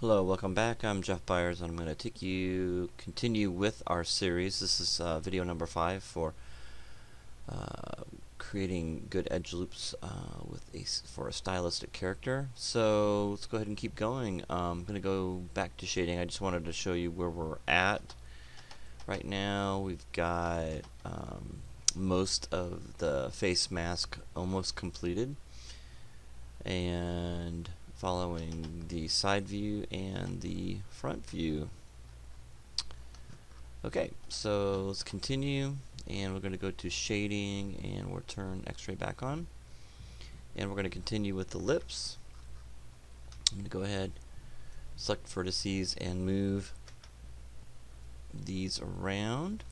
Hello, welcome back. I'm Jeff Byers, and I'm going to continue with our series. This is video number 5 for creating good edge loops for a stylistic character. So let's go ahead and keep going. I'm going to go back to shading. I just wanted to show you where we're at right now. We've got most of the face mask almost completed, and following the side view and the front view. Okay, so let's continue, and we're going to go to shading, and we'll turn X-ray back on, and we're going to continue with the lips. I'm going to go ahead, select vertices, and move these around.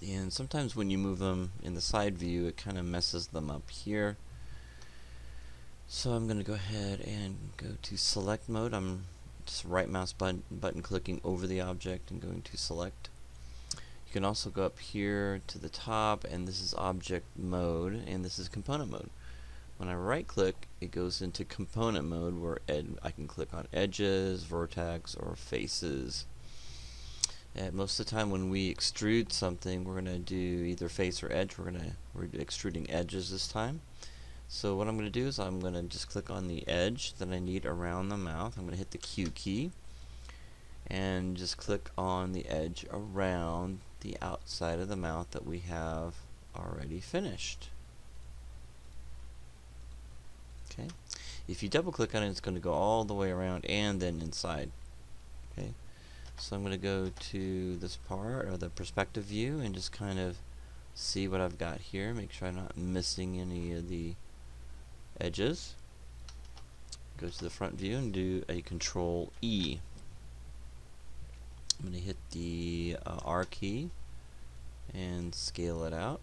And sometimes when you move them in the side view, it kind of messes them up here. So I'm going to go ahead and go to select mode. I'm just right mouse button clicking over the object and going to select. You can also go up here to the top, and this is object mode, and this is component mode. When I right click, it goes into component mode where I can click on edges, vertex, or faces. And most of the time when we extrude something, we're going to do either face or edge. We're extruding edges this time. So what I'm going to do is I'm going to just click on the edge that I need around the mouth. I'm going to hit the Q key and just click on the edge around the outside of the mouth that we have already finished. Okay. If you double click on it, it's going to go all the way around and then inside. Okay. So I'm going to go to this part, or the perspective view, and just kind of see what I've got here. Make sure I'm not missing any of the edges. Go to the front view and do a Control E. I'm going to hit the R key and scale it out.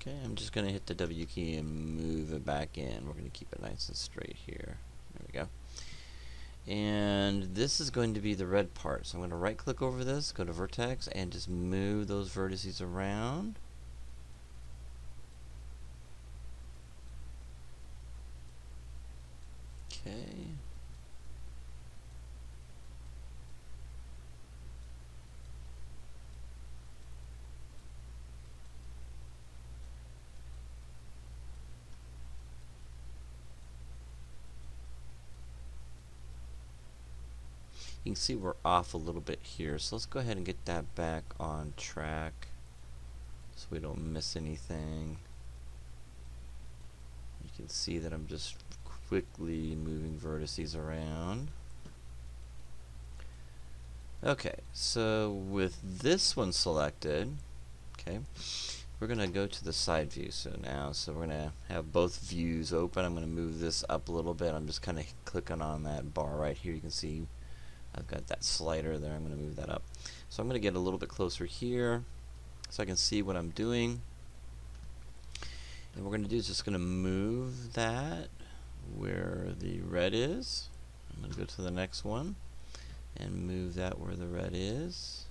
Okay, I'm just going to hit the W key and move it back in. We're going to keep it nice and straight here. There we go. And this is going to be the red part. So I'm going to right click over this, go to vertex, and just move those vertices around. Okay. You can see we're off a little bit here, so let's go ahead and get that back on track so we don't miss anything. You can see that I'm just quickly moving vertices around. Okay, so with this one selected, okay, we're going to go to the side view. So we're going to have both views open. I'm going to move this up a little bit. I'm just kind of clicking on that bar right here. You can see I've got that slider there. I'm going to move that up. So I'm going to get a little bit closer here so I can see what I'm doing. And what we're going to do is just going to move that where the red is. I'm going to go to the next one and move that where the red is.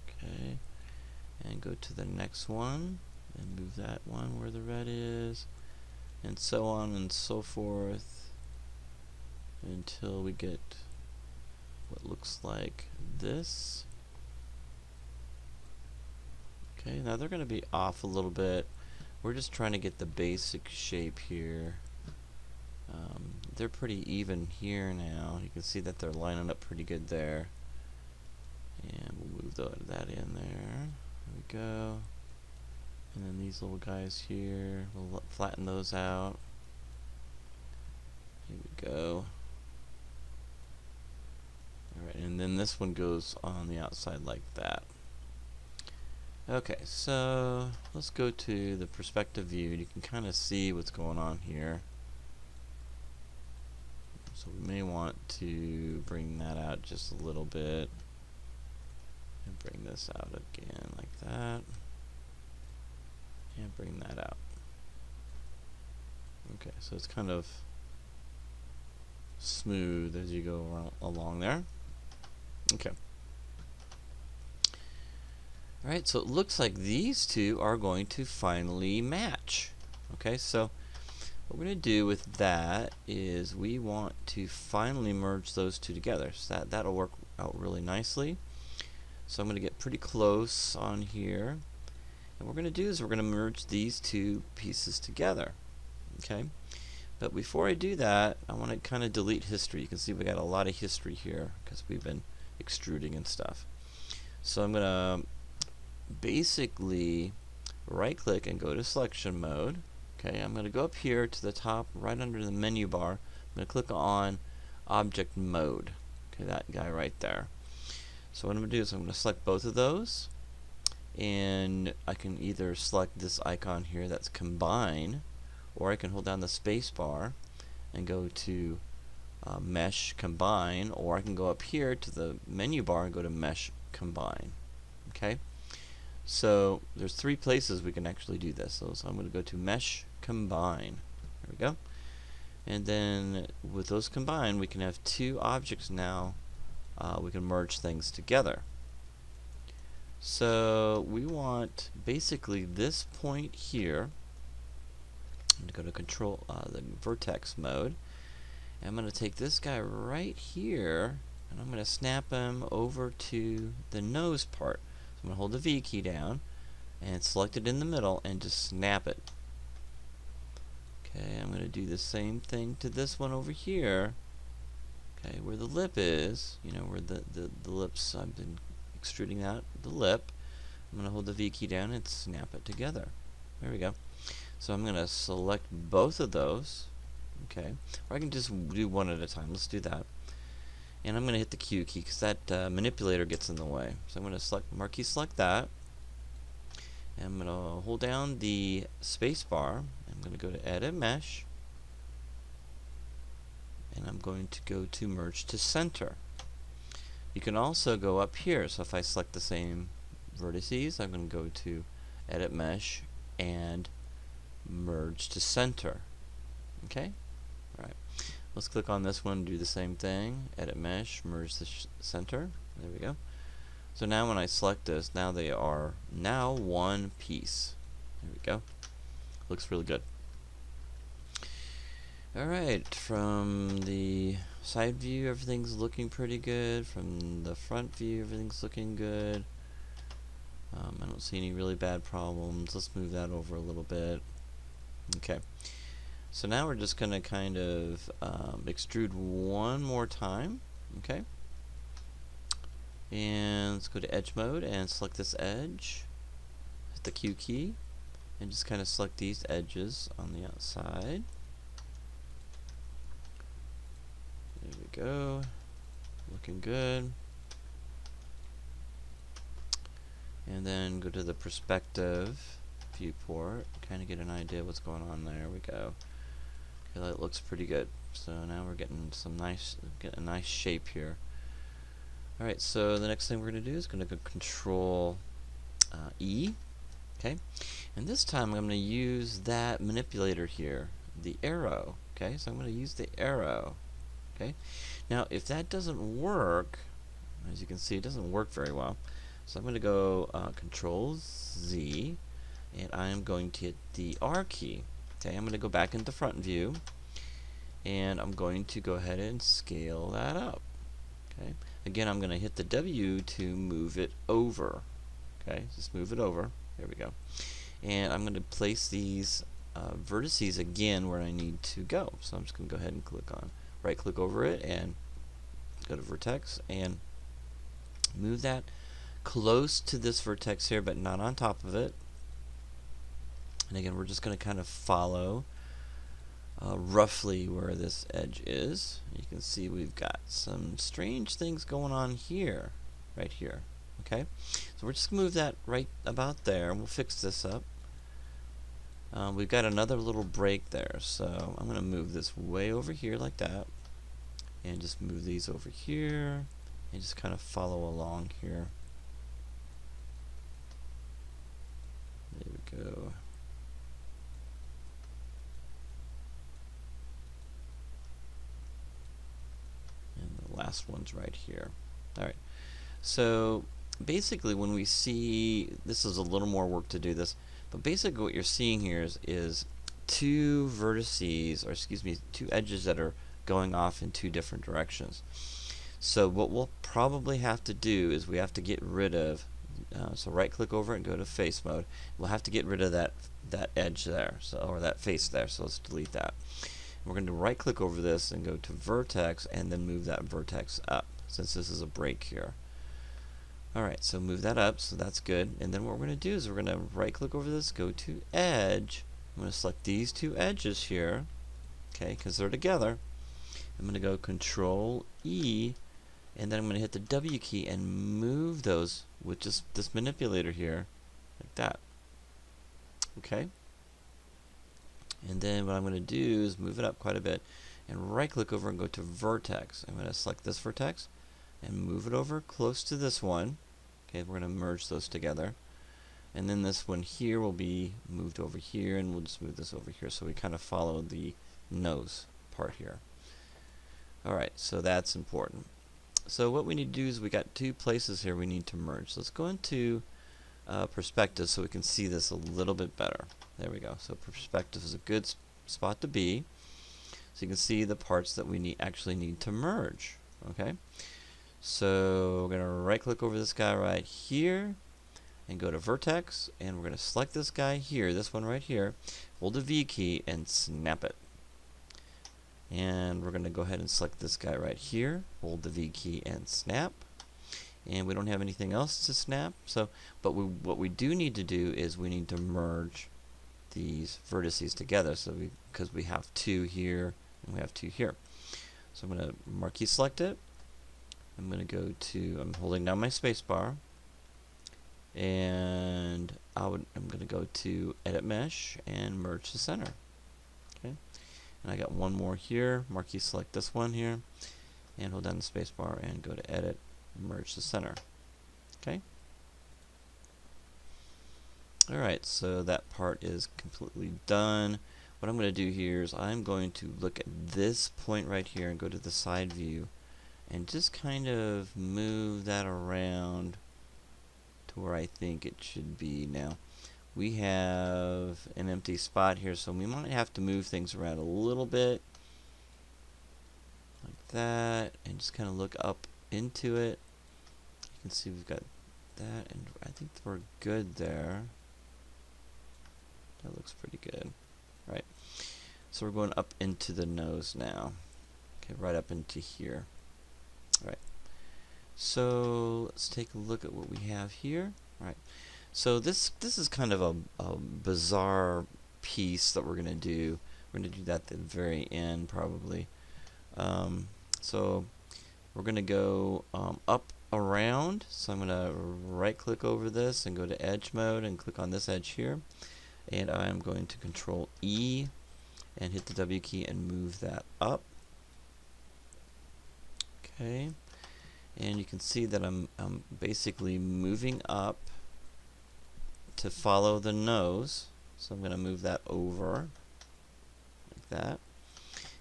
Okay. And go to the next one and move that one where the red is. And so on and so forth until we get what looks like this. Okay, now they're going to be off a little bit. We're just trying to get the basic shape here. They're pretty even here now. You can see that they're lining up pretty good there. And we'll move that in there. There we go. And then these little guys here, we'll flatten those out. Here we go. Alright, and then this one goes on the outside like that. Okay, so let's go to the perspective view. You can kind of see what's going on here. So we may want to bring that out just a little bit. And bring this out again like that. And bring that out. Okay, so it's kind of smooth as you go along there. Okay. Alright, so it looks like these two are going to finally match. Okay, so what we're going to do with that is we want to finally merge those two together. So that'll work out really nicely. So I'm going to get pretty close on here. And what we're going to do is we're going to merge these two pieces together. Okay? But before I do that, I want to kind of delete history. You can see we got a lot of history here because we've been extruding and stuff. So I'm going to basically right click and go to selection mode. Okay, I'm going to go up here to the top right under the menu bar. I'm going to click on object mode. Okay, that guy right there. So what I'm going to do is I'm going to select both of those, and I can either select this icon here that's combine, or I can hold down the space bar and go to mesh combine, or I can go up here to the menu bar and go to mesh combine. Okay, so there's three places we can actually do this. So I'm going to go to mesh combine. There we go. And then with those combined, we can have two objects now. We can merge things together. So we want basically this point here. I'm going to go to control the vertex mode. And I'm going to take this guy right here, and I'm going to snap him over to the nose part. So I'm going to hold the V key down and select it in the middle and just snap it. Okay, I'm going to do the same thing to this one over here. Okay, where the lip is, you know, where the lips, I've been extruding out the lip. I'm going to hold the V key down and snap it together. There we go. So I'm going to select both of those. Okay, or I can just do one at a time. Let's do that. And I'm going to hit the Q key because that manipulator gets in the way. So I'm going to select marquee, select that. And I'm going to hold down the space bar. I'm going to go to edit mesh. And I'm going to go to merge to center. You can also go up here. So if I select the same vertices, I'm going to go to edit mesh and merge to center. Okay? Alright. Let's click on this one, do the same thing. Edit mesh, merge to center. There we go. So now when I select this, now they are now one piece. There we go. Looks really good. Alright, from the side view, everything's looking pretty good. From the front view, everything's looking good. I don't see any really bad problems. Let's move that over a little bit. Okay. So now we're just going to kind of extrude one more time. Okay. And let's go to edge mode and select this edge. Hit the Q key. And just kind of select these edges on the outside. There we go. Looking good. And then go to the perspective viewport. Kind of get an idea what's going on there. There we go. Okay, that looks pretty good. So now we're getting a nice shape here. Alright, so the next thing we're going to do is going to go Control E. Okay, and this time I'm going to use that manipulator here, the arrow. Okay, so I'm going to use the arrow. Okay, now if that doesn't work, as you can see, it doesn't work very well. So I'm going to go Control Z, and I am going to hit the R key. Okay, I'm going to go back into front view, and I'm going to go ahead and scale that up. Okay, again, I'm going to hit the W to move it over. Okay, just move it over. There we go. And I'm going to place these vertices again where I need to go. So I'm just going to go ahead and click on, right click over it and go to vertex and move that close to this vertex here, but not on top of it. And again, we're just going to kind of follow roughly where this edge is. You can see we've got some strange things going on here, right here. Okay, so we're just going to move that right about there, and we'll fix this up. We've got another little break there, so I'm going to move this way over here like that, and just move these over here, and just kind of follow along here. There we go. And the last one's right here. Alright, so basically when we see, this is a little more work to do this, but basically what you're seeing here is two vertices, or excuse me, two edges that are going off in two different directions. So what we'll probably have to do is we have to get rid of, so right click over it and go to face mode. We'll have to get rid of that edge there, so, or that face there, so let's delete that. We're going to right click over this and go to vertex and then move that vertex up, since this is a break here. Alright, so move that up, so that's good. And then what we're going to do is we're going to right click over this, go to edge. I'm going to select these two edges here, okay, because they're together. I'm going to go Control E, and then I'm going to hit the W key and move those with just this manipulator here, like that. Okay? And then what I'm going to do is move it up quite a bit and right click over and go to vertex. I'm going to select this vertex and move it over close to this one. Okay, we're going to merge those together. And then this one here will be moved over here, and we'll just move this over here so we kind of follow the nose part here. Alright, so that's important. So what we need to do is we got two places here we need to merge. So let's go into perspective so we can see this a little bit better. There we go. So perspective is a good spot to be. So you can see the parts that we actually need to merge. Okay. So we're going to right click over this guy right here and go to vertex, and we're going to select this guy here, this one right here, hold the V key and snap it. And we're going to go ahead and select this guy right here, hold the V key and snap. And we don't have anything else to snap, so but what we do need to do is we need to merge these vertices together, so because we have two here and we have two here. So I'm going to marquee select it. I'm going to go to, I'm holding down my space bar, and I'm going to go to edit mesh and merge the center. Okay, and I got one more here. Marquee select this one here and hold down the space bar and go to edit, merge the center. Okay. Alright, so that part is completely done. What I'm going to do here is I'm going to look at this point right here and go to the side view and just kind of move that around to where I think it should be. Now we have an empty spot here, so we might have to move things around a little bit like that and just kind of look up into it. You can see we've got that, and I think we're good there. That looks pretty good. Right. So we're going up into the nose now. Okay, right up into here. Alright. So let's take a look at what we have here. Alright. So this is kind of a bizarre piece that we're going to do. We're going to do that at the very end probably. So we're going to go up around. So I'm going to right click over this and go to edge mode and click on this edge here. And I'm going to Control E and hit the W key and move that up. Okay. And you can see that I'm basically moving up to follow the nose. So I'm going to move that over like that.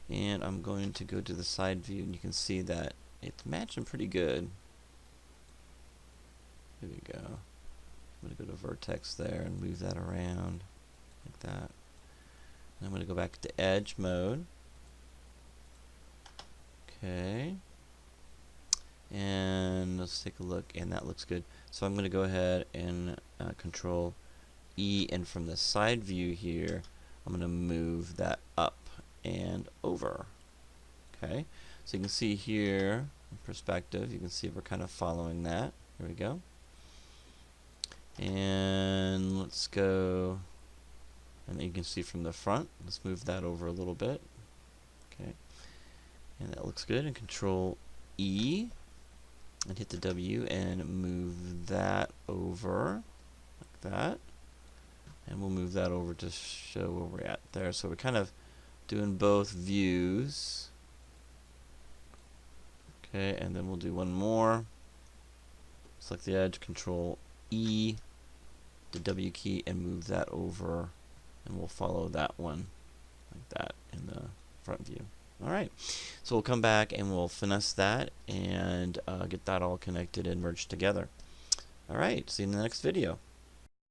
And I'm going to go to the side view, and you can see that it's matching pretty good. Here we go. I'm going to go to vertex there and move that around like that. And I'm going to go back to edge mode. Okay. And let's take a look, and that looks good. So I'm going to go ahead and Control E, and from the side view here, I'm going to move that up and over. Okay. So you can see here, in perspective, you can see we're kind of following that. Here we go. And let's go, and you can see from the front, let's move that over a little bit. Okay, and that looks good. And Control E and hit the W and move that over like that, and we'll move that over to show where we're at there. So we're kind of doing both views. Okay, and then we'll do one more. Select the edge, Control E, the W key, and move that over, and we'll follow that one like that in the front view. Alright, so we'll come back and we'll finesse that and get that all connected and merged together. Alright, see you in the next video.